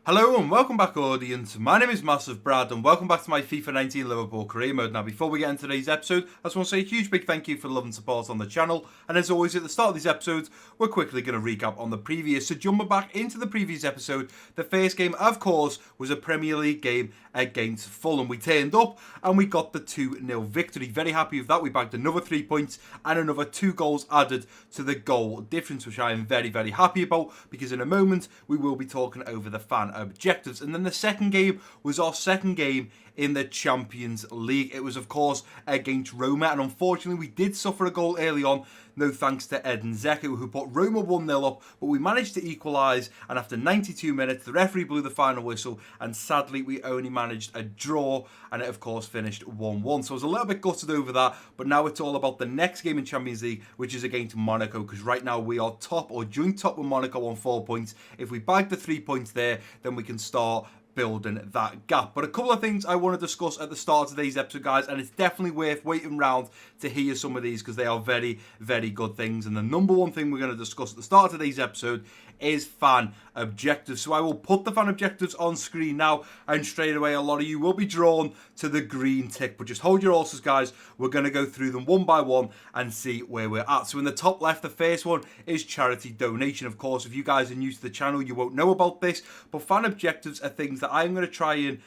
Hello and welcome back, audience. My name is MassiveBrad and welcome back to my FIFA 19 Liverpool career mode. Now, before we get into today's episode, I just want to say a huge big thank you for the love and support on the channel. And as always, at the start of these episodes, we're quickly going to recap on the previous. So jumping back into the previous episode, the first game, of course, was a Premier League game against Fulham. We turned up and we got the 2-0 victory. Very happy with that. We bagged another 3 points and another 2 goals added to the goal difference, which I am very, very happy about because in a moment, we will be talking over the fan objectives. And then the second game was our second game in the Champions League. It was, of course, against Roma, and unfortunately we did suffer a goal early on, no thanks to Edin Dzeko, who put Roma 1-0 up, but we managed to equalise, and after 92 minutes the referee blew the final whistle, and sadly we only managed a draw, and it of course finished 1-1. So I was a little bit gutted over that, but now it's all about the next game in Champions League, which is against Monaco, because right now we are top, or joint top with Monaco on 4 points. If we bag the 3 points there, then we can start building that gap. But a couple of things I want to discuss at the start of today's episode, guys, and it's definitely worth waiting around to hear some of these because they are very, very good things. And the number one thing we're going to discuss at the start of today's episode is fan objectives. So I will put the fan objectives on screen now, and straight away a lot of you will be drawn to the green tick, but just hold your horses, guys. We're going to go through them one by one and see where we're at. So in the top left, the first one is charity donation. Of course, if you guys are new to the channel, you won't know about this, but fan objectives are things that I'm going to try and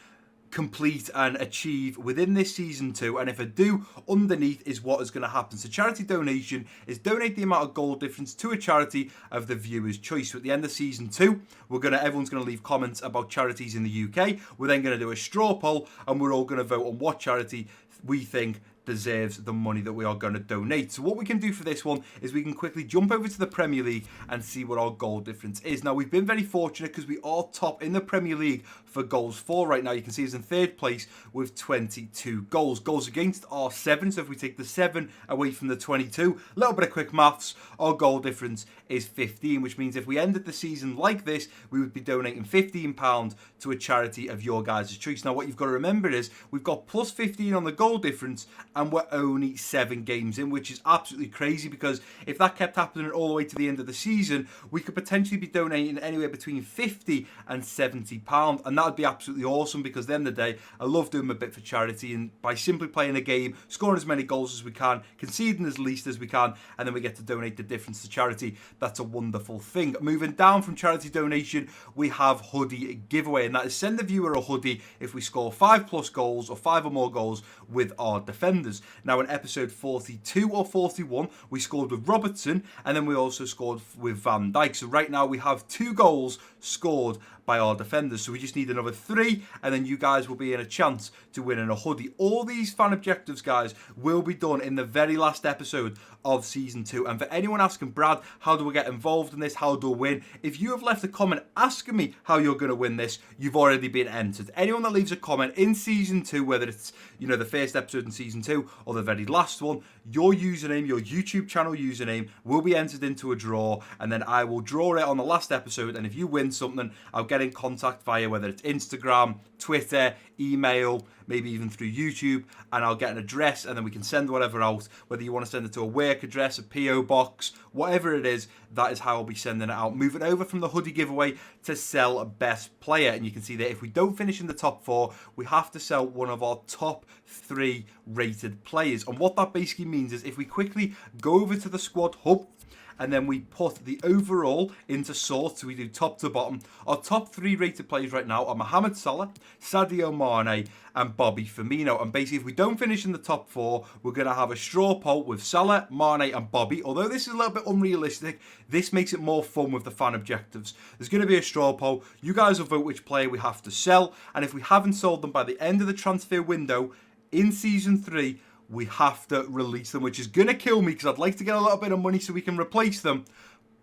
complete and achieve within this season 2, and if I do, underneath is what is going to happen. So charity donation is donate the amount of goal difference to a charity of the viewer's choice. So at the end of season 2, everyone's going to leave comments about charities in the UK. We're then going to do a straw poll, and we're all going to vote on what charity we think deserves the money that we are going to donate. So what we can do for this one is we can quickly jump over to the Premier League and see what our goal difference is. Now, we've been very fortunate because we are top in the Premier League for goals for right now. You can see us in third place with 22 goals. Goals against are 7, so if we take the 7 away from the 22, a little bit of quick maths, our goal difference is 15, which means if we ended the season like this, we would be donating £15 to a charity of your guys' choice. Now, what you've got to remember is we've got plus 15 on the goal difference, and we're only 7 games in, which is absolutely crazy because if that kept happening all the way to the end of the season, we could potentially be donating anywhere between £50 and £70, and that would be absolutely awesome because at the end of the day, I love doing a bit for charity, and by simply playing a game, scoring as many goals as we can, conceding as least as we can, and then we get to donate the difference to charity. That's a wonderful thing. Moving down from charity donation, we have hoodie giveaway, and that is send the viewer a hoodie if we score 5+ goals or 5 or more goals with our defenders. Now, in episode 42 or 41, we scored with Robertson, and then we also scored with Van Dijk. So right now we have 2 goals scored by our defenders. So we just need another 3, and then you guys will be in a chance to win in a hoodie. All these fan objectives, guys, will be done in the very last episode of season 2. And for anyone asking, Brad, how do we get involved in this? How do we win? If you have left a comment asking me how you're going to win this, you've already been entered. Anyone that leaves a comment in season 2, whether it's, the first episode in season 2 or the very last one, your username, your YouTube channel username will be entered into a draw, and then I will draw it on the last episode. And if you win something, I'll get in contact via whether it's Instagram, Twitter, email, maybe even through YouTube, and I'll get an address, and then we can send whatever out, whether you want to send it to a work address, a PO box, whatever it is, that is how I'll be sending it out. Moving over from the hoodie giveaway to sell best player, and you can see that if we don't finish in the top 4, we have to sell one of our top 3 rated players. And what that basically means is if we quickly go over to the squad hub, and then we put the overall into sort, so we do top to bottom. Our top 3 rated players right now are Mohamed Salah, Sadio Mane, and Bobby Firmino. And basically, if we don't finish in the top 4, we're going to have a straw poll with Salah, Mane, and Bobby. Although this is a little bit unrealistic, this makes it more fun with the fan objectives. There's going to be a straw poll. You guys will vote which player we have to sell, and if we haven't sold them by the end of the transfer window in season 3, we have to release them, which is going to kill me because I'd like to get a little bit of money so we can replace them.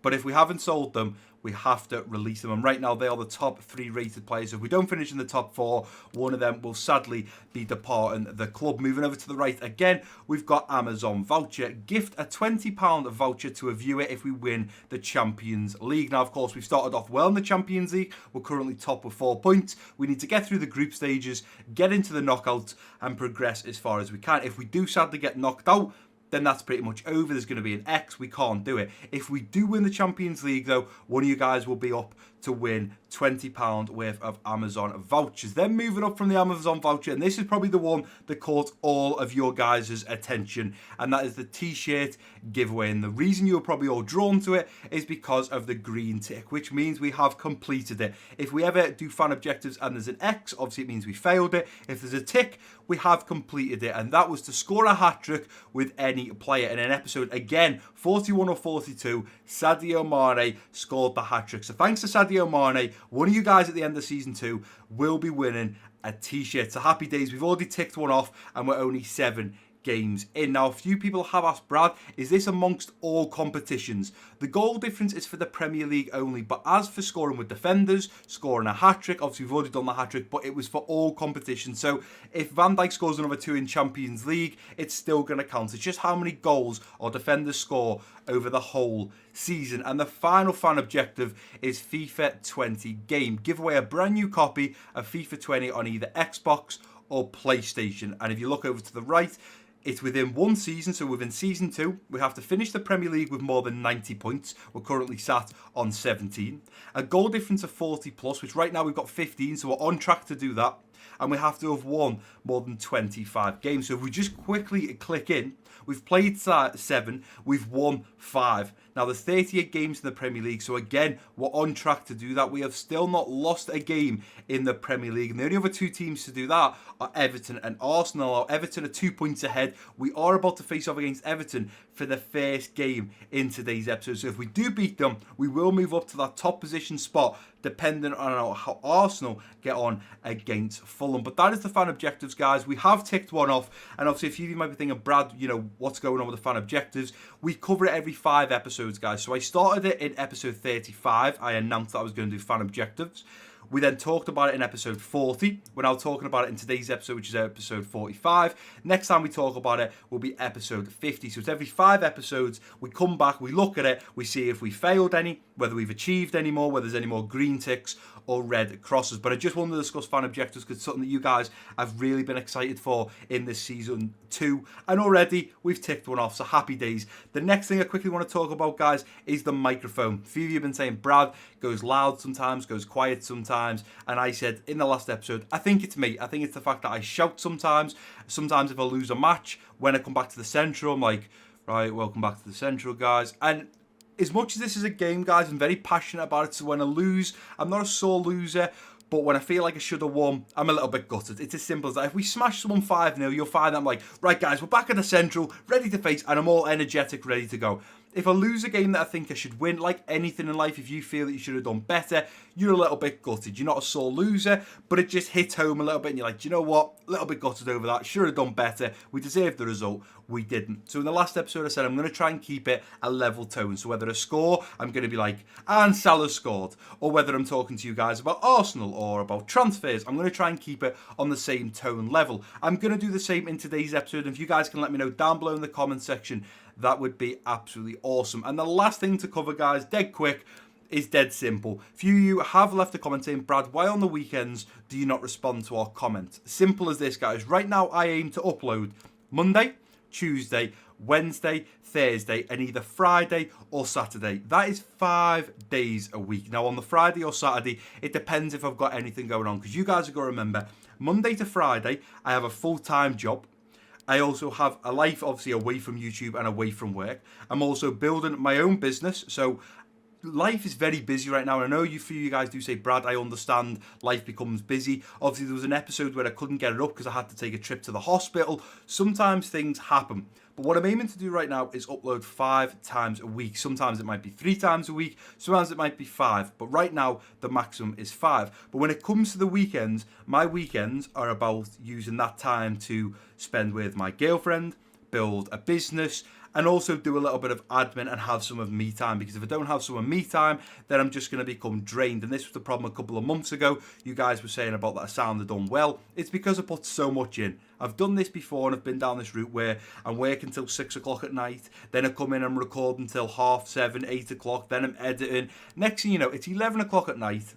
But if we haven't sold them, we have to release them. And right now, they are the top 3 rated players. If we don't finish in the top 4, one of them will sadly be departing the club. Moving over to the right again, we've got Amazon voucher. Gift a £20 voucher to a viewer if we win the Champions League. Now, of course, we've started off well in the Champions League. We're currently top with 4 points. We need to get through the group stages, get into the knockouts, and progress as far as we can. If we do sadly get knocked out, then that's pretty much over. There's going to be an X. We can't do it. If we do win the Champions League, though, one of you guys will be up to win £20 worth of Amazon vouchers. Then moving up from the Amazon voucher, and this is probably the one that caught all of your guys' attention, and that is the t-shirt giveaway. And the reason you were probably all drawn to it is because of the green tick, which means we have completed it. If we ever do fan objectives and there's an X, obviously it means we failed it. If there's a tick, we have completed it, and that was to score a hat-trick with any player. In an episode, again, 41 or 42, Sadio Mane scored the hat-trick. So thanks to Sadio Mane, one of you guys at the end of season 2 will be winning a t-shirt. So happy days. We've already ticked one off, and we're only 7 games in. Now, a few people have asked, Brad, is this amongst all competitions? The goal difference is for the Premier League only, but as for scoring with defenders, scoring a hat-trick, obviously we've already done the hat-trick, but it was for all competitions. So if Van Dijk scores another 2 in Champions League, it's still going to count. It's just how many goals our defenders score over the whole season. And the final fan objective is FIFA 20 game. Give away a brand new copy of FIFA 20 on either Xbox or PlayStation. And if you look over to the right, it's within one season, so within season 2, we have to finish the Premier League with more than 90 points. We're currently sat on 17. A goal difference of 40 plus, which right now we've got 15, so we're on track to do that. And we have to have won more than 25 games. So if we just quickly click in, we've played 7, we've won 5. Now there's 38 games in the Premier League, so again, we're on track to do that. We have still not lost a game in the Premier League, and the only other 2 teams to do that are Everton and Arsenal. Everton are 2 points ahead. We are about to face off against Everton for the first game in today's episode. So if we do beat them, we will move up to that top position spot, depending on how Arsenal get on against Fulham. But that is the fan objectives, guys. We have ticked one off, and obviously a few of you might be thinking, Brad, you know, what's going on with the fan objectives? We cover it every 5 episodes, guys. So I started it in episode 35. I announced that I was going to do fan objectives. We then talked about it in episode 40. We're now talking about it in today's episode, which is episode 45. Next time we talk about it will be episode 50. So it's every 5 episodes. We come back, we look at it, we see if we failed any, whether we've achieved any more, whether there's any more green ticks or red crosses. But I just wanted to discuss fan objectives because it's something that you guys have really been excited for in this season 2. And already we've ticked one off, so happy days. The next thing I quickly want to talk about, guys, is the microphone. A few of you have been saying, Brad, goes loud sometimes, goes quiet sometimes. And I said in the last episode, I think it's me. I think it's the fact that I shout sometimes. Sometimes if I lose a match, when I come back to the Central, I'm like, right, welcome back to the Central, guys. And as much as this is a game, guys, I'm very passionate about it. So when I lose, I'm not a sore loser. But when I feel like I should have won, I'm a little bit gutted. It's as simple as that. If we smash someone 5-0, you'll find I'm like, right, guys, we're back at the Central, ready to face, and I'm all energetic, ready to go. If I lose a game that I think I should win, like anything in life, if you feel that you should have done better, you're a little bit gutted. You're not a sore loser, but it just hits home a little bit, and you're like, do you know what? A little bit gutted over that. Should have done better. We deserved the result. We didn't. So in the last episode, I said I'm going to try and keep it a level tone. So whether I score, I'm going to be like, and Salah scored. Or whether I'm talking to you guys about Arsenal or about transfers, I'm going to try and keep it on the same tone level. I'm going to do the same in today's episode. And if you guys can let me know down below in the comment section, that would be absolutely awesome. And the last thing to cover, guys, dead quick, is dead simple. A few of you have left a comment saying, Brad, why on the weekends do you not respond to our comments? Simple as this, guys. Right now, I aim to upload Monday, Tuesday, Wednesday, Thursday, and either Friday or Saturday. That is 5 days a week. Now, on the Friday or Saturday, it depends if I've got anything going on, because you guys are going to remember, Monday to Friday, I have a full-time job. I also have a life, obviously, away from YouTube and away from work. I'm also building my own business, so life is very busy right now. And I know a few of you guys do say, Brad, I understand life becomes busy. Obviously, there was an episode where I couldn't get it up because I had to take a trip to the hospital. Sometimes things happen. But what I'm aiming to do right now is upload 5 times a week. Sometimes it might be 3 times a week. Sometimes it might be 5. But right now, the maximum is 5. But when it comes to the weekends, my weekends are about using that time to spend with my girlfriend, build a business, and also do a little bit of admin and have some of me time, because if I don't have some of me time, then I'm just going to become drained. And this was the problem a couple of months ago. You guys were saying about that I sounded unwell. It's because I put so much in. I've done this before and I've been down this route where I'm working till 6 o'clock at night, then I come in and record until 7:30, 8 o'clock, then I'm editing. Next thing you know, it's 11 o'clock at night,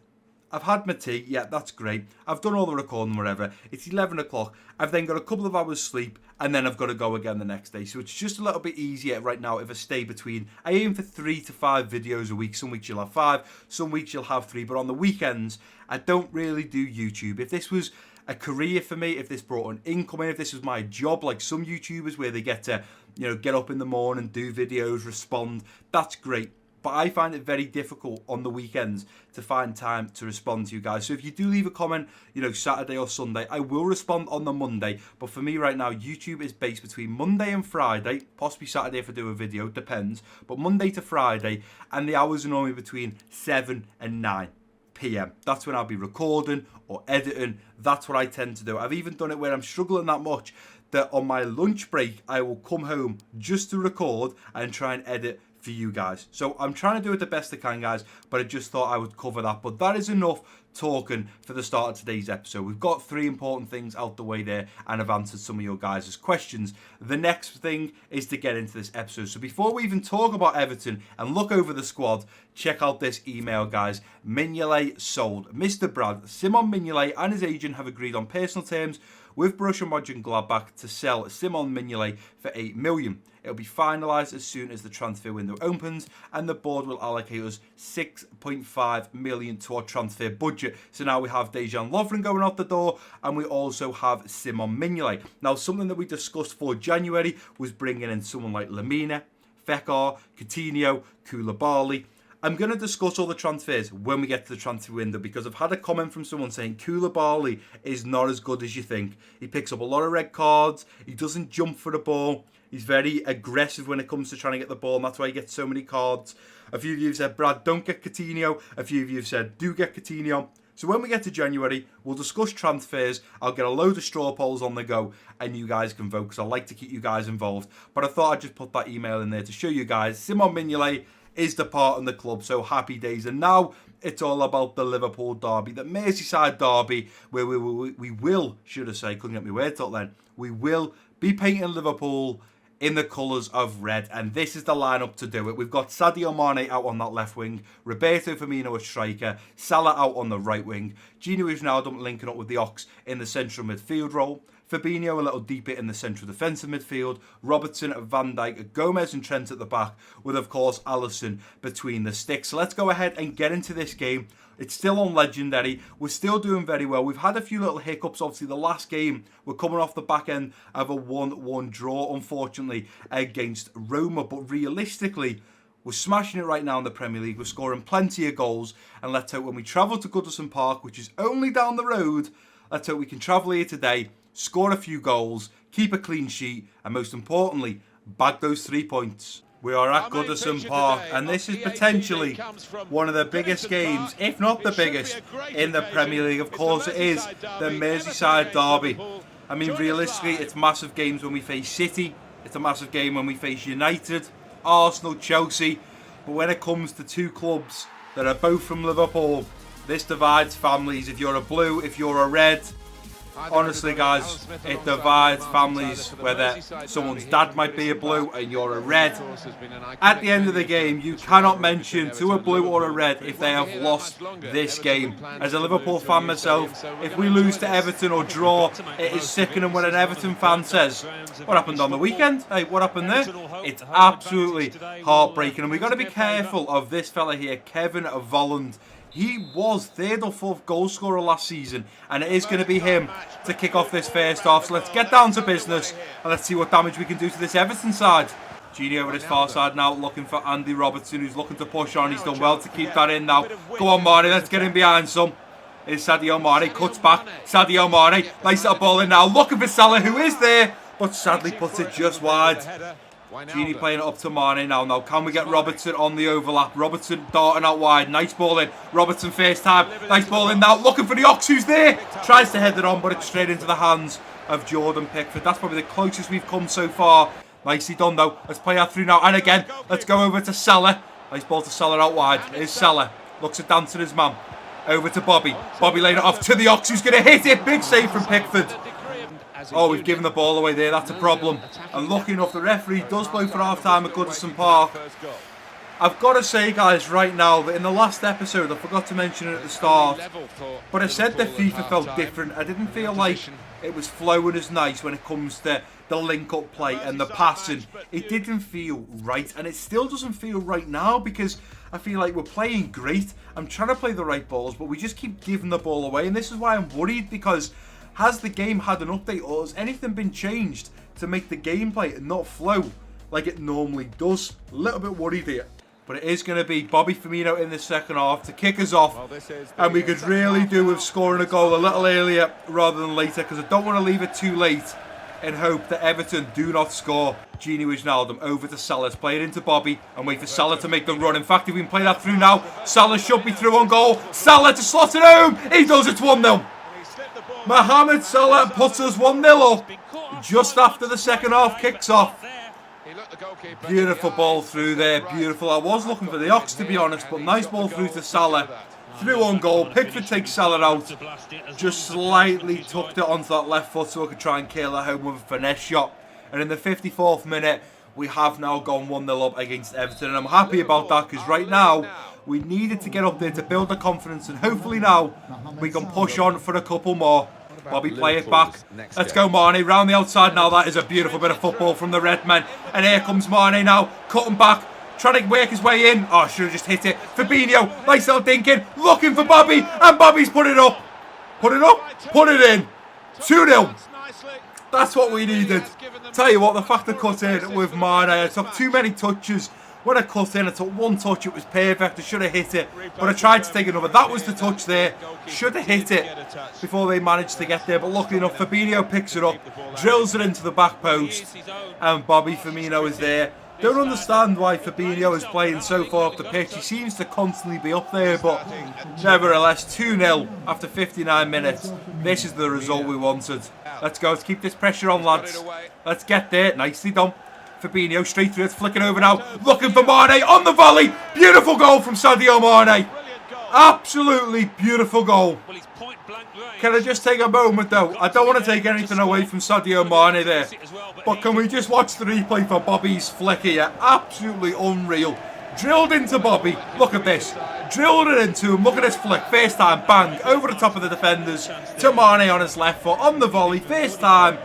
I've had my tea, yeah, that's great. I've done all the recording, whatever. It's 11 o'clock. I've then got a couple of hours sleep, and then I've got to go again the next day. So it's just a little bit easier right now if I stay between. I aim for 3 to 5 videos a week. Some weeks you'll have 5, some weeks you'll have 3. But on the weekends, I don't really do YouTube. If this was a career for me, if this brought an income in, if this was my job, like some YouTubers where they get to, get up in the morning, do videos, respond, that's great. But I find it very difficult on the weekends to find time to respond to you guys. So if you do leave a comment, Saturday or Sunday, I will respond on the Monday. But for me right now, YouTube is based between Monday and Friday, possibly Saturday if I do a video, depends. But Monday to Friday, and the hours are normally between 7 and 9 p.m. That's when I'll be recording or editing. That's what I tend to do. I've even done it where I'm struggling that much that on my lunch break, I will come home just to record and try and edit for you guys. So I'm trying to do it the best I can, guys, but I just thought I would cover that. But that is enough talking for the start of today's episode. We've got 3 important things out the way there, and I've answered some of your guys' questions. The next thing is to get into this episode. So before we even talk about Everton and look over the squad, check out this email, guys. Mignolet sold. Mr. Brad, Simon Mignolet and his agent have agreed on personal terms with Borussia Mönchengladbach to sell Simon Mignolet for 8 million. It'll be finalised as soon as the transfer window opens, and the board will allocate us 6.5 million to our transfer budget. So now we have Dejan Lovren going out the door, and we also have Simon Mignolet. Now, something that we discussed for January was bringing in someone like Lamina, Fekir, Coutinho, Koulibaly. I'm going to discuss all the transfers when we get to the transfer window, because I've had a comment from someone saying Koulibaly is not as good as you think. He picks up a lot of red cards. He doesn't jump for the ball. He's very aggressive when it comes to trying to get the ball, and that's why he gets so many cards. A few of you have said, Brad, don't get Coutinho. A few of you have said, do get Coutinho. So when we get to January, we'll discuss transfers. I'll get a load of straw polls on the go, and you guys can vote, because I like to keep you guys involved. But I thought I'd just put that email in there to show you guys Simon Mignolet is departing the club, so happy days. And now it's all about the Liverpool derby, the Merseyside derby, where we will, should I say, couldn't get my words out then, we will be painting Liverpool in the colours of red, and this is the lineup to do it. We've got Sadio Mane out on that left wing, Roberto Firmino a striker, Salah out on the right wing, Gino Wijnaldum linking up with the Ox in the central midfield role, Fabinho a little deeper in the central defensive midfield, Robertson, Van Dijk, Gomez and Trent at the back, with of course Alisson between the sticks. So let's go ahead and get into this game. It's still on Legendary. We're still doing very well. We've had a few little hiccups. Obviously, the last game, we're coming off the back end of a 1-1 draw, unfortunately, against Roma. But realistically, we're smashing it right now in the Premier League. We're scoring plenty of goals. And let's hope when we travel to Goodison Park, which is only down the road, let's hope we can travel here today, score a few goals, keep a clean sheet, and most importantly, bag those 3 points. We are at Goodison Park, and this is potentially one of the biggest games, if not the biggest, in the Premier League. Of course, it is the Merseyside derby. I mean, realistically, it's massive games when we face City. It's a massive game when we face United, Arsenal, Chelsea. But when it comes to 2 clubs that are both from Liverpool, this divides families. If you're a blue, if you're a red, honestly, guys, it divides families, whether someone's dad might be a blue and you're a red. At the end of the game, you cannot mention to a blue or a red if they have lost this game. As a Liverpool fan myself, if we lose to Everton or draw, it is sickening when an Everton fan says, what happened on the weekend? Hey, what happened there? It's absolutely heartbreaking, and we've got to be careful of this fella here, Kevin Volland. He was 3rd or 4th goal scorer last season, and it is going to be him to kick off this first half. So let's get down to business, and let's see what damage we can do to this Everton side. Gini over his far side now, looking for Andy Robertson, who's looking to push on. He's done well to keep that in now. Go on, Mane, let's get him behind some. Here's Sadio Mane, cuts back. Sadio Mane, nice little ball in now, looking for Salah, who is there, but sadly puts it just wide. Gini playing it up to Mane now. Now, can we get Robertson on the overlap? Robertson darting out wide. Nice ball in. Robertson first time. Nice ball in now. Looking for the Ox, who's there. Tries to head it on, but it's straight into the hands of Jordan Pickford. That's probably the closest we've come so far. Nicely done, though. Let's play that through now. And again, let's go over to Salah. Nice ball to Salah out wide. Here's Salah. Looks at dancing his man. Over to Bobby. Bobby laying it off to the Ox, who's going to hit it. Big save from Pickford. Oh, we've given the ball away there. That's a problem. And lucky enough, the referee does blow for half-time at Goodison Park. I've got to say, guys, right now, that in the last episode, I forgot to mention it at the start, but I said that FIFA felt different. I didn't feel like it was flowing as nice when it comes to the link-up play and the passing. It didn't feel right, and it still doesn't feel right now, because I feel like we're playing great. I'm trying to play the right balls, but we just keep giving the ball away, and this is why I'm worried, because has the game had an update, or has anything been changed to make the gameplay not flow like it normally does? A little bit worried here. But it is going to be Bobby Firmino in the second half to kick us off. And we could really do with scoring a goal a little earlier rather than later, because I don't want to leave it too late in hope that Everton do not score. Gini Wijnaldum over to Salah. Let's play it into Bobby and wait for Salah to make the run. In fact, if we can play that through now, Salah should be through on goal. Salah to slot it home. He does it 1-0. Mohamed Salah puts us 1-0 up just after the second half kicks off. Beautiful ball through there, beautiful. I was looking for the Ox, to be honest, but nice ball through to Salah. Through on goal, Pickford takes Salah out. Just slightly tucked it onto that left foot so I could try and kill it home with a finesse shot. And in the 54th minute, we have now gone 1-0 up against Everton. And I'm happy about that, because right now, we needed to get up there to build the confidence. And hopefully now, we can push on for a couple more. Bobby, play it back. Let's go, Mane. Round the outside now. That is a beautiful bit of football from the red men. And here comes Mane now. Cutting back. Trying to work his way in. Oh, should have just hit it. Fabinho. Nice little dinking. Looking for Bobby. And Bobby's put it up. Put it up. Put it in. 2-0. That's what we needed. Tell you what, the fact I cut in with Mane, I took too many touches. When I cut in, I took one touch, it was perfect, I should have hit it, but I tried to take another. That was the touch there, should have hit it before they managed to get there, but luckily enough, Fabinho picks it up, drills it into the back post, and Bobby Firmino is there. Don't understand why Fabinho is playing so far up the pitch. He seems to constantly be up there, but nevertheless, 2-0 after 59 minutes. This is the result we wanted. Let's go, let's keep this pressure on, lads. Let's get there, nicely done. Fabinho straight through it, flicking over now, looking for Mane on the volley. Beautiful goal from Sadio Mane. Absolutely beautiful goal. Can I just take a moment though? I don't want to take anything away from Sadio Mane there, but can we just watch the replay for Bobby's flick here? Absolutely unreal. Drilled into Bobby. Look at this. Drilled it into him. Look at this flick. First time, bang, over the top of the defenders to Mane on his left foot on the volley. First time.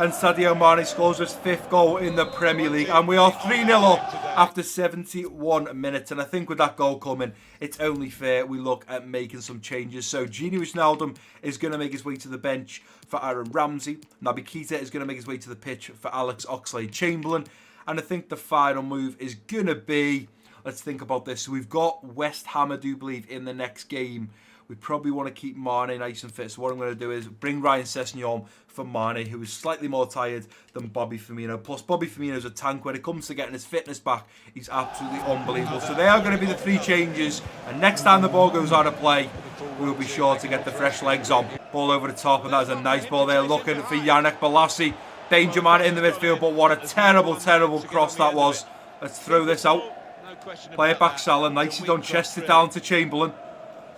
And Sadio Mane scores his 5th goal in the Premier League. And we are 3-0 up after 71 minutes. And I think with that goal coming, it's only fair we look at making some changes. So Gini Wijnaldum is going to make his way to the bench for Aaron Ramsey. Naby Keita is going to make his way to the pitch for Alex Oxlade-Chamberlain. And I think the final move is going to be, let's think about this. So we've got West Ham, I do believe, in the next game. We probably want to keep Mane nice and fit. So what I'm going to do is bring Ryan Sessegnon for Mane, who is slightly more tired than Bobby Firmino. Plus, Bobby Firmino's a tank when it comes to getting his fitness back. He's absolutely unbelievable. So they are going to be the 3 changes. And next time the ball goes out of play, we'll be sure to get the fresh legs on. Ball over the top, and that is a nice ball there. Looking for Yannick Bolasie. Danger man in the midfield, but what a terrible, terrible cross that was. Let's throw this out. Play it back, Salah. Nicely done. Chest it down to Chamberlain.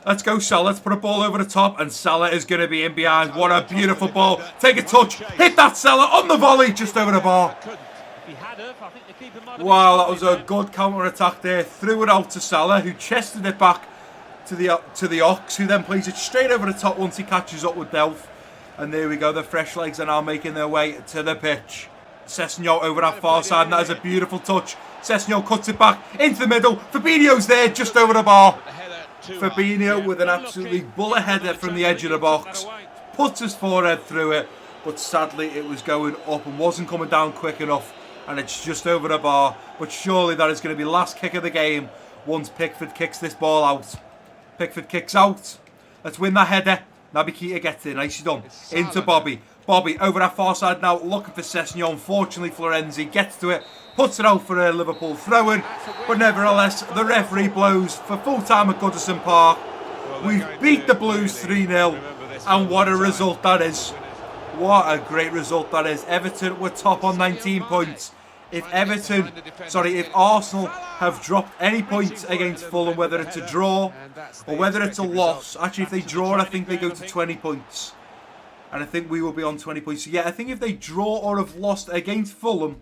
Let's go, Salah. Let's put a ball over the top, and Salah is going to be in behind. What a beautiful ball. Take a touch. Hit that, Salah, on the volley, just over the bar. Wow, that was a good counter-attack there. Threw it out to Salah, who chested it back to the Ox, who then plays it straight over the top once he catches up with Delph. And there we go. The fresh legs are now making their way to the pitch. Sessegnon over that far side, and that is a beautiful touch. Sessegnon cuts it back into the middle. Fabinho's there, just over the bar. Fabinho with an absolutely bullet header from the edge of the box. Puts his forehead through it, but sadly it was going up and wasn't coming down quick enough, and it's just over the bar. But surely that is going to be the last kick of the game once Pickford kicks this ball out. Pickford kicks out. Let's win that header. Naby Keita gets in. Nicely done. Into Bobby. Bobby over that far side now, looking for Sessegnon. Unfortunately, Florenzi gets to it. Puts it out for a Liverpool throw-in. But nevertheless, the referee blows for full time at Goodison Park. We've beat the Blues 3-0. And what a result that is. What a great result that is. Everton were top on 19 points. If Arsenal have dropped any points against Fulham, whether it's a draw or whether it's a loss, actually if they draw, I think they go to 20 points. And I think we will be on 20 points. So yeah, I think if they draw or have lost against Fulham,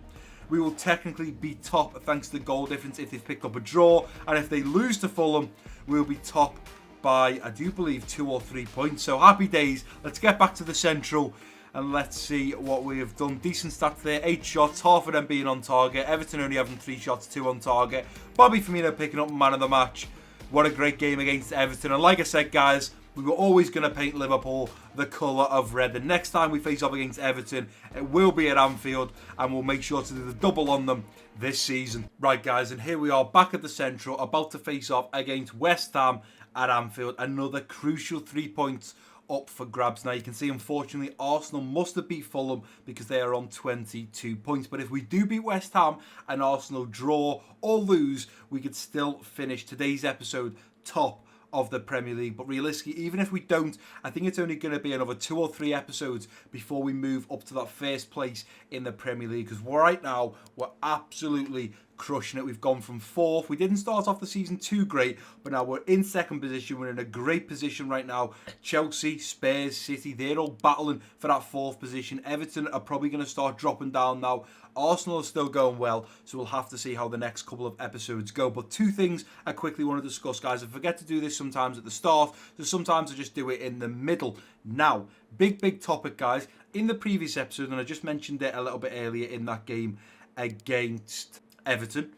we will technically be top thanks to the goal difference if they've picked up a draw. And if they lose to Fulham, we'll be top by, I do believe, 2 or 3 points. So happy days. Let's get back to the Central and let's see what we have done. Decent stats there. 8 shots, half of them being on target. Everton only having 3 shots, 2 on target. Bobby Firmino picking up man of the match. What a great game against Everton. And like I said, guys, we were always going to paint Liverpool the colour of red. The next time we face off against Everton, it will be at Anfield, and we'll make sure to do the double on them this season. Right, guys, and here we are back at the Central, about to face off against West Ham at Anfield. Another crucial 3 points up for grabs. Now, you can see, unfortunately, Arsenal must have beat Fulham because they are on 22 points. But if we do beat West Ham and Arsenal draw or lose, we could still finish today's episode top of the Premier League. But realistically, even if we don't, I think it's only going to be another 2 or 3 episodes before we move up to that first place in the Premier League, because right now we're absolutely crushing it. We've gone from 4th. We didn't start off the season too great, but now we're in 2nd position. We're in a great position right now. Chelsea, Spurs, City, they're all battling for that 4th position. Everton are probably going to start dropping down now. Arsenal is still going well, so we'll have to see how the next couple of episodes go. But 2 things I quickly want to discuss, guys. I forget to do this sometimes at the start, so sometimes I just do it in the middle. Now, big topic, guys. In the previous episode, and I just mentioned it a little bit earlier in that game against Everton,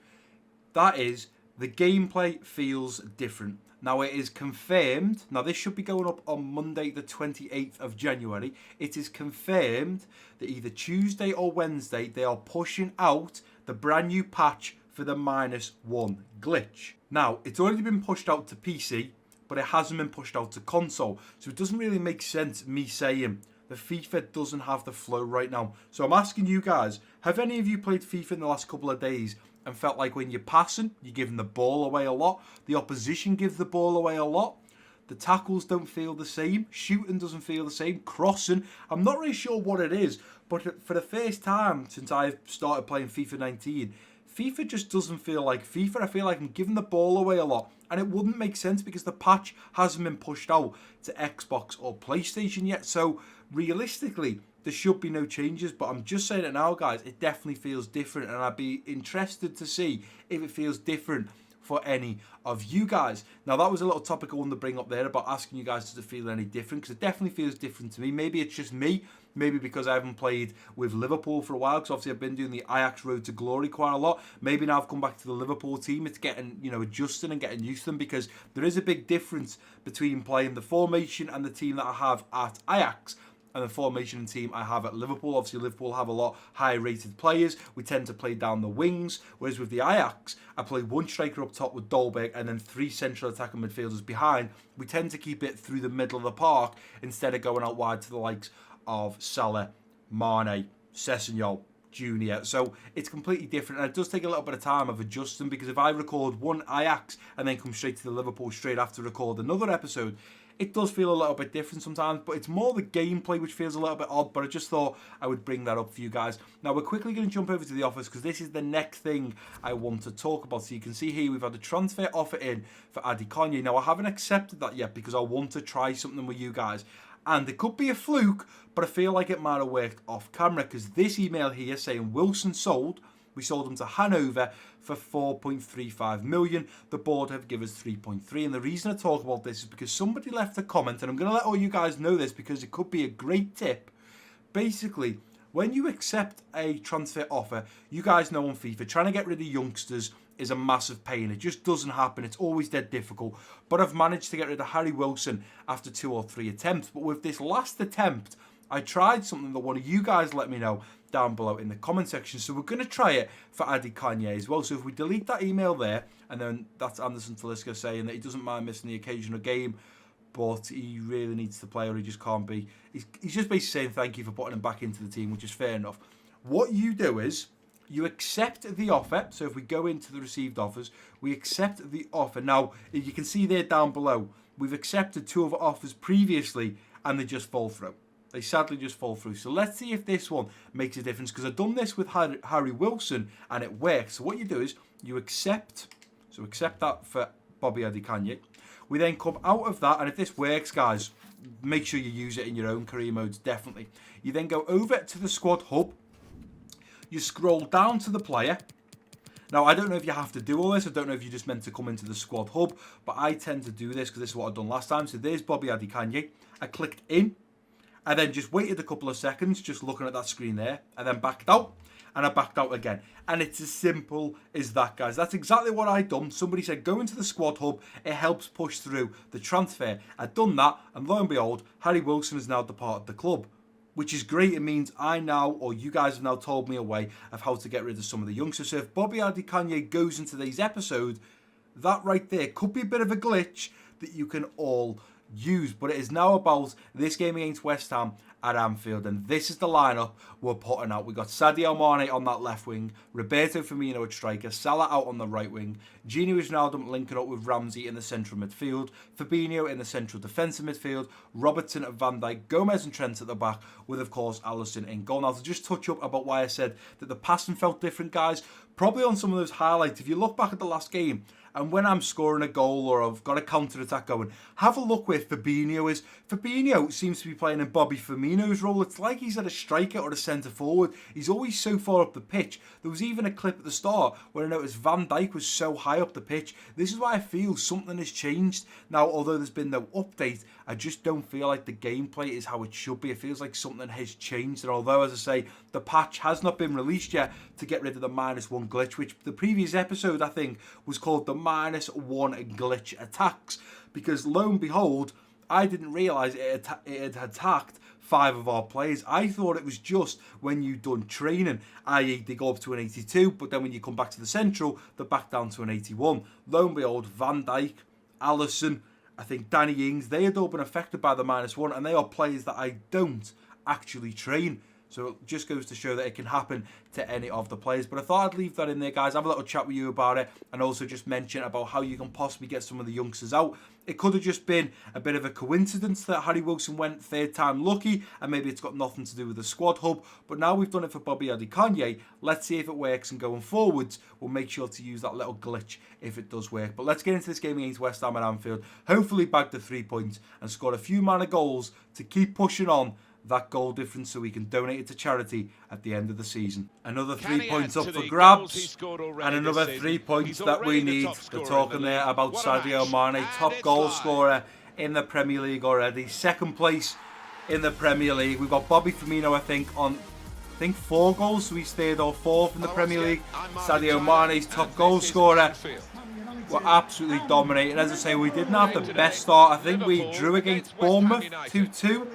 that is, the gameplay feels different. Now, it is confirmed. Now, this should be going up on Monday, the 28th of January. It is confirmed that either Tuesday or Wednesday, they are pushing out the brand new patch for the -1 glitch. Now, it's already been pushed out to PC, but it hasn't been pushed out to console. So it doesn't really make sense me saying the FIFA doesn't have the flow right now. So I'm asking you guys, have any of you played FIFA in the last couple of days and felt like when you're passing, you're giving the ball away a lot? The opposition gives the ball away a lot. The tackles don't feel the same. Shooting doesn't feel the same. Crossing, I'm not really sure what it is, but for the first time since I've started playing FIFA 19, FIFA just doesn't feel like FIFA. I feel like I'm giving the ball away a lot. And it wouldn't make sense because the patch hasn't been pushed out to Xbox or PlayStation yet. So realistically, there should be no changes. But I'm just saying it now, guys. It definitely feels different. And I'd be interested to see if it feels different for any of you guys. Now, that was a little topic I wanted to bring up there about asking you guys, does it feel any different? Because it definitely feels different to me. Maybe it's just me. Maybe because I haven't played with Liverpool for a while, because obviously I've been doing the Ajax road to glory quite a lot. Maybe now I've come back to the Liverpool team. It's getting, adjusting and getting used to them, because there is a big difference between playing the formation and the team that I have at Ajax and the formation and team I have at Liverpool. Obviously, Liverpool have a lot higher rated players. We tend to play down the wings, whereas with the Ajax, I play 1 striker up top with Dolberg and then 3 central attacking midfielders behind. We tend to keep it through the middle of the park instead of going out wide to the likes of Salah, Mane, Sessegnon, Junior. So it's completely different, and it does take a little bit of time of adjusting, because if I record one Ajax and then come straight to the Liverpool straight after record another episode, it does feel a little bit different sometimes. But it's more the gameplay which feels a little bit odd. But I just thought I would bring that up for you guys. Now, we're quickly going to jump over to the offers, because this is the next thing I want to talk about. So you can see here we've had a transfer offer in for Adi Kanye. Now, I haven't accepted that yet because I want to try something with you guys. And it could be a fluke, but I feel like it might have worked off camera, because this email here saying Wilson sold, we sold him to Hanover for 4.35 million. The board have given us 3.3. And the reason I talk about this is because somebody left a comment, and I'm going to let all you guys know this because it could be a great tip. Basically, when you accept a transfer offer, you guys know on FIFA, trying to get rid of youngsters is a massive pain. It just doesn't happen. It's always dead difficult. But I've managed to get rid of Harry Wilson after 2 or 3 attempts. But with this last attempt, I tried something that one of you guys let me know down below in the comment section. So we're going to try it for Adi Kanye as well. So if we delete that email there, and then that's Anderson Talisca saying that he doesn't mind missing the occasional game, but he really needs to play or he just can't be. He's just basically saying thank you for putting him back into the team, which is fair enough. What you do is you accept the offer. So if we go into the received offers, we accept the offer. Now, you can see there down below, we've accepted 2 other offers previously and they just fall through. They sadly just fall through. So let's see if this one makes a difference, because I've done this with Harry Wilson and it works. So what you do is you accept. So accept that for Bobby Adikanye. We then come out of that, and if this works, guys, make sure you use it in your own career modes, definitely. You then go over to the squad hub. you scroll down to the player. Now, I don't know if you have to do all this. I don't know if you're just meant to come into the squad hub. But I tend to do this because this is what I've done last time. So there's Bobby Adikanye. I clicked in. I then just waited a couple of seconds just looking at that screen there. And then backed out. And I backed out again. And it's as simple as that, guys. That's exactly what I done. Somebody said, go into the squad hub. It helps push through the transfer. I'd done that. And lo and behold, Harry Wilson has now departed the club. Which is great. It means I now, or you guys have now told me a way of how to get rid of some of the youngsters. So if Bobby Adikanye goes into today's episode, that right there could be a bit of a glitch that you can all use. But it is now about this game against West Ham at Anfield. And this is the lineup we're putting out. We've got Sadio Mane on that left wing, Roberto Firmino at striker, Salah out on the right wing, Gini Wijnaldum linking up with Ramsey in the central midfield, Fabinho in the central defensive midfield, Robertson at Van Dijk, Gomez and Trent at the back, with of course Alisson in goal. Now to just touch up about why I said that the passing felt different, guys, probably on some of those highlights, if you look back at the last game, and when I'm scoring a goal or I've got a counter-attack going, have a look where Fabinho is. Fabinho seems to be playing in Bobby Firmino's role. It's like he's at a striker or a centre-forward. He's always so far up the pitch. There was even a clip at the start where I noticed Van Dijk was so high up the pitch. This is why I feel something has changed. Now, although there's been no update, I just don't feel like the gameplay is how it should be. It feels like something has changed. And although, as I say, the patch has not been released yet to get rid of the -1 glitch, which the previous episode, I think, was called the -1 glitch attacks, because lo and behold, I didn't realise it had attacked 5 of our players. I thought it was just when you'd done training, i.e. they go up to an 82, but then when you come back to the central, they're back down to an 81. Lo and behold, Van Dijk, Alisson, I think Danny Ings, they had all been affected by the -1, and they are players that I don't actually train. So it just goes to show that it can happen to any of the players. But I thought I'd leave that in there, guys. Have a little chat with you about it. And also just mention about how you can possibly get some of the youngsters out. It could have just been a bit of a coincidence that Harry Wilson went third time lucky. And maybe it's got nothing to do with the squad hub. But now we've done it for Bobby Adikanye. Let's see if it works. And going forwards, we'll make sure to use that little glitch if it does work. But let's get into this game against West Ham at Anfield. Hopefully bag the 3 points and score a few mana goals to keep pushing on that goal difference so we can donate it to charity at the end of the season. Another 3 points up for grabs, and another 3 points that we need. They're talking there about Sadio Mane, top goal scorer in the Premier League already, second place in the Premier League. We've got Bobby Firmino, I think, on 4 goals, so he's third or fourth in the Premier League. Sadio Mane's top goal scorer. We're absolutely dominating. As I say, we didn't have the best start. I think we drew against Bournemouth 2-2.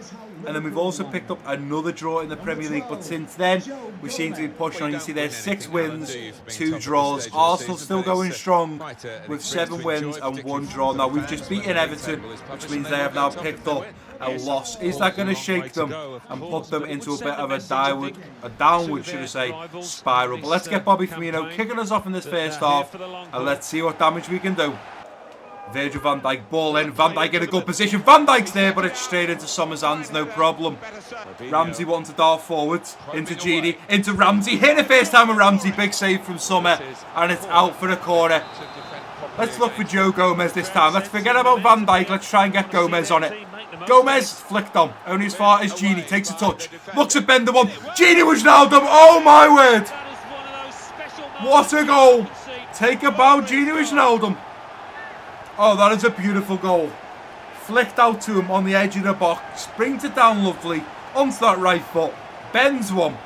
And then we've also picked up another draw in the Premier League. But since then, we seem to be pushing on. You see there's 6 wins, 2 draws. Arsenal still going strong with 7 wins and 1 draw. Now, we've just beaten Everton, which means they have now picked up a loss. Is that going to shake them and put them into a bit of a downward, should I say, spiral? But let's get Bobby Firmino kicking us off in this first half, and let's see what damage we can do. Virgil van Dijk, ball in. Van Dijk in a good position. Van Dijk's there, but it's straight into Sommer's hands, no problem. Ramsey wanting to dart forwards. Into Gini, into Ramsey. Hit it first time with Ramsey. Big save from Sommer, and it's out for a corner. Let's look for Joe Gomez this time. Let's forget about Van Dijk. Let's try and get Gomez on it. Gomez flicked on, only as far as Gini takes a touch. Looks at Bender one. Gini Wijnaldum. Oh my word! What a goal! Take a bow, Gini Wijnaldum. Oh, that is a beautiful goal. Flicked out to him on the edge of the box. Brings it down lovely onto that right foot. Bends one.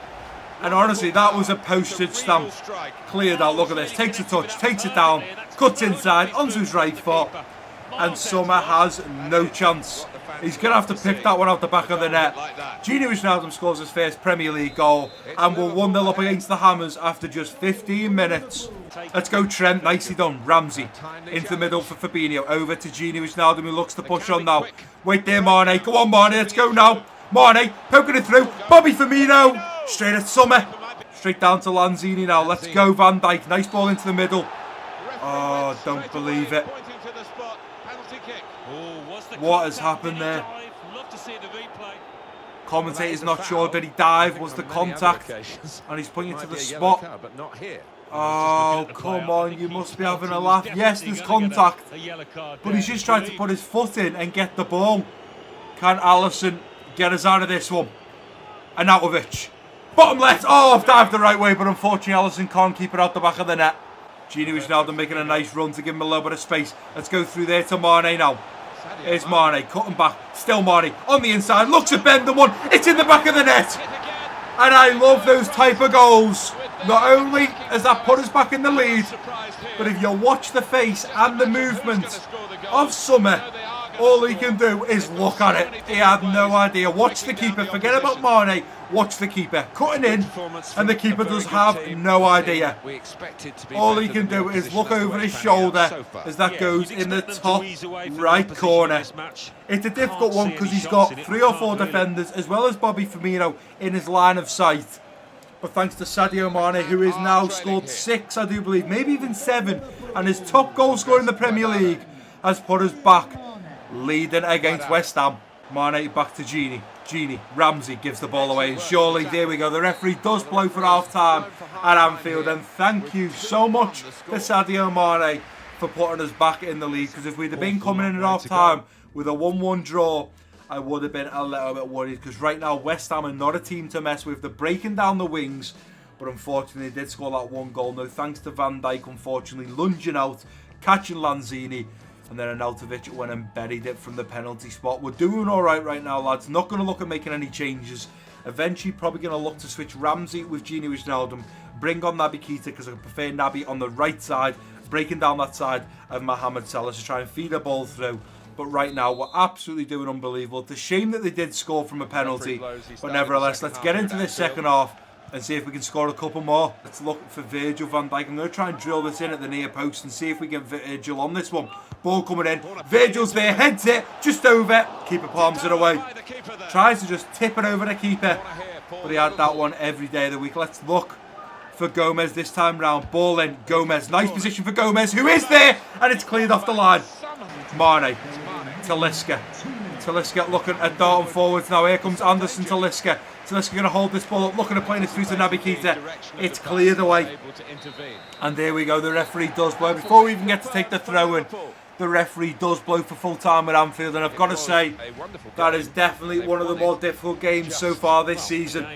And honestly, that was a postage stamp. Cleared out. Look at this. Takes a touch. Takes it down. Cuts inside onto his right foot. And Sommer has no chance. He's going to have to pick that one out the back of the net. Gini Wijnaldum scores his first Premier League goal. And we're 1-0 up against the Hammers after just 15 minutes. Let's go Trent, nicely done. Ramsey into the middle for Fabinho. Over to Gini Wijnaldum, who looks to push on now. Wait there, Mane. Go on, Mane. Let's go now. Mane poking it through. Bobby Firmino. Straight at Sommer. Straight down to Lanzini now. Let's go, Van Dijk. Nice ball into the middle. Oh, don't believe it. What has happened there? Commentator's not sure. Did he dive? Was the contact? And he's pointing to the spot. Oh, come on. You must be having a laugh. Yes, there's contact. But he's just trying to put his foot in and get the ball. Can Alisson get us out of this one? Arnautovic. Bottom left. Oh, dived the right way, but unfortunately Alisson can't keep it out the back of the net. Gini Wijnaldum making a nice run to give him a little bit of space. Let's go through there to Mane now. Here's Mane, cutting back. Still Mane on the inside. Looks at Ben, the one. It's in the back of the net. And I love those type of goals. Not only has that put us back in the lead, but if you watch the face and the movement of Summer, all he can do is look at it. He had no idea. Watch the keeper. Forget about Mane. Watch the keeper. Cutting in, and the keeper does have no idea. All he can do is look over his shoulder as that goes in the top right corner. It's a difficult one because he's got 3 or 4 defenders as well as Bobby Firmino in his line of sight. But thanks to Sadio Mane, who has now scored 6, I do believe, maybe even 7, and his top goal scorer in the Premier League has put us back leading against West Ham. Mane back to Gini. Ramsey gives the ball away, and surely, there we go, the referee does blow for half-time at Anfield, and thank you so much to Sadio Mane for putting us back in the league, because if we'd have been coming in at half-time with a 1-1 draw, I would have been a little bit worried, because right now West Ham are not a team to mess with. They're breaking down the wings, but unfortunately they did score that 1 goal. No thanks to Van Dijk, unfortunately, lunging out, catching Lanzini, and then Arnautovic went and buried it from the penalty spot. We're doing all right now, lads. Not going to look at making any changes. Eventually, probably going to look to switch Ramsey with Gini Wijnaldum. Bring on Naby Keita, because I prefer Naby on the right side, breaking down that side of Mohamed Salah to try and feed a ball through. But right now, we're absolutely doing unbelievable. It's a shame that they did score from a penalty. But nevertheless, let's get into this second half and see if we can score a couple more. Let's look for Virgil van Dijk. I'm going to try and drill this in at the near post and see if we get Virgil on this one. Ball coming in. Virgil's there, heads it, just over. Keeper palms it away. Tries to just tip it over the keeper. But he had that one every day of the week. Let's look for Gomez this time round. Ball in. Gomez. Nice position for Gomez, who is there. And it's cleared off the line. Mane. Talisca looking at darting forwards now. Here comes Anderson Talisca. Talisca going to hold this ball up, looking at playing it through to Naby Keita. It's cleared away. And there we go. The referee does blow. Before we even get to take the throw in, the referee does blow for full time at Anfield. And I've got to say, that is definitely one of the more difficult games so far this season.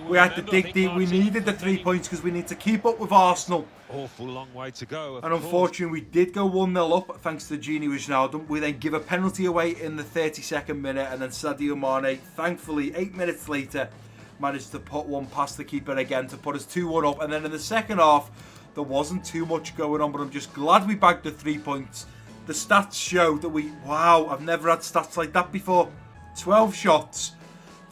We had to dig deep. We needed the 3 points because we need to keep up with Arsenal. Awful long way to go. And unfortunately, we did go 1-0 up thanks to Gini Wijnaldum. We then give a penalty away in the 32nd minute, and then Sadio Mane, thankfully, 8 minutes later, managed to put one past the keeper again to put us 2-1 up. And then in the second half, there wasn't too much going on, but I'm just glad we bagged the 3 points. The stats show that wow, I've never had stats like that before. 12 shots,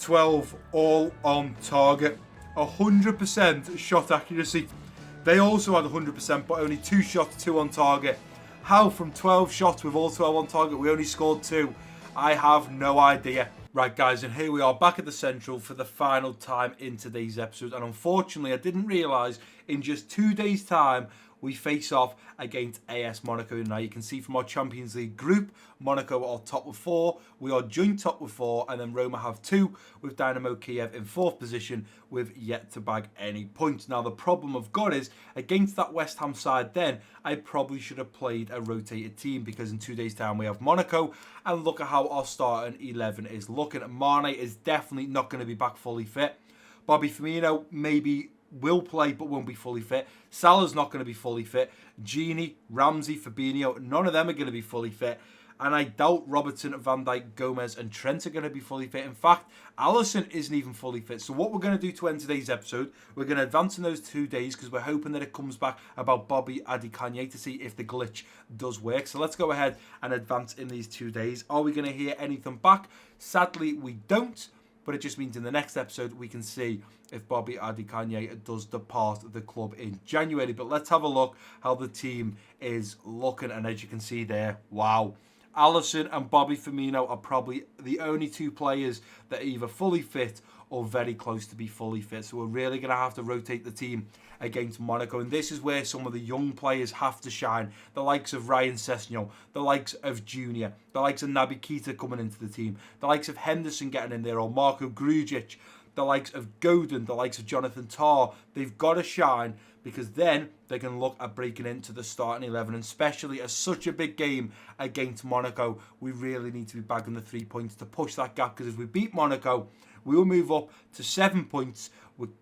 12 all on target, 100% shot accuracy. They also had 100%, but only 2 shots, 2 on target. How from 12 shots with all 12 on target, we only scored 2? I have no idea. Right, guys, and here we are back at the Central for the final time in today's episode. And unfortunately, I didn't realise in just 2 days' time, we face off against AS Monaco. Now, you can see from our Champions League group, Monaco are top with 4. We are joint top with 4. And then Roma have 2, with Dynamo Kiev in 4th position, with yet to bag any points. Now, the problem I've got is, against that West Ham side then, I probably should have played a rotated team, because in 2 days' time we have Monaco. And look at how our starting 11 is looking. Mane is definitely not going to be back fully fit. Bobby Firmino maybe will play but won't be fully fit. Salah's not going to be fully fit. Gini, Ramsey, Fabinho, none of them are going to be fully fit. And I doubt Robertson, Van Dijk, Gomez and Trent are going to be fully fit. In fact, Alisson isn't even fully fit. So what we're going to do to end today's episode, we're going to advance in those 2 days, because we're hoping that it comes back about Bobby Adikanye to see if the glitch does work. So let's go ahead and advance in these 2 days. Are we going to hear anything back? Sadly, we don't. But it just means in the next episode, we can see if Bobby Adikanye does depart the club in January. But let's have a look how the team is looking. And as you can see there, wow. Alisson and Bobby Firmino are probably the only 2 players that are either fully fit or very close to be fully fit. So we're really going to have to rotate the team against Monaco. And this is where some of the young players have to shine. The likes of Ryan Sessegnon, the likes of Junior, the likes of Naby Keita coming into the team, the likes of Henderson getting in there, or Marko Grujic, the likes of Godin, the likes of Jonathan Tah. They've got to shine, because then they can look at breaking into the starting 11, and especially as such a big game against Monaco, we really need to be bagging the 3 points to push that gap, because if we beat Monaco, we will move up to 7 points,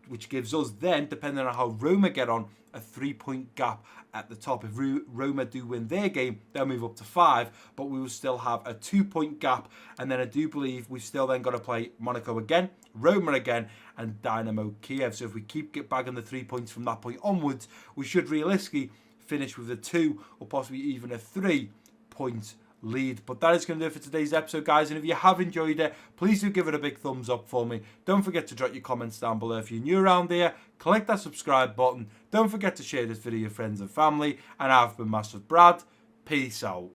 which gives us then, depending on how Roma get on, a 3-point gap at the top. If Roma do win their game, they'll move up to 5, but we will still have a 2-point gap. And then I do believe we've still then got to play Monaco again, Roma again, and Dynamo Kiev. So if we keep bagging the 3 points from that point onwards, we should realistically finish with a 2 or possibly even a 3-point lead. But that is going to do it for today's episode, guys, and if you have enjoyed it, please do give it a big thumbs up for me. Don't forget to drop your comments down below if you're new around here. Click that subscribe button. Don't forget to share this video with friends and family, and I've been MassiveBrad. Peace out.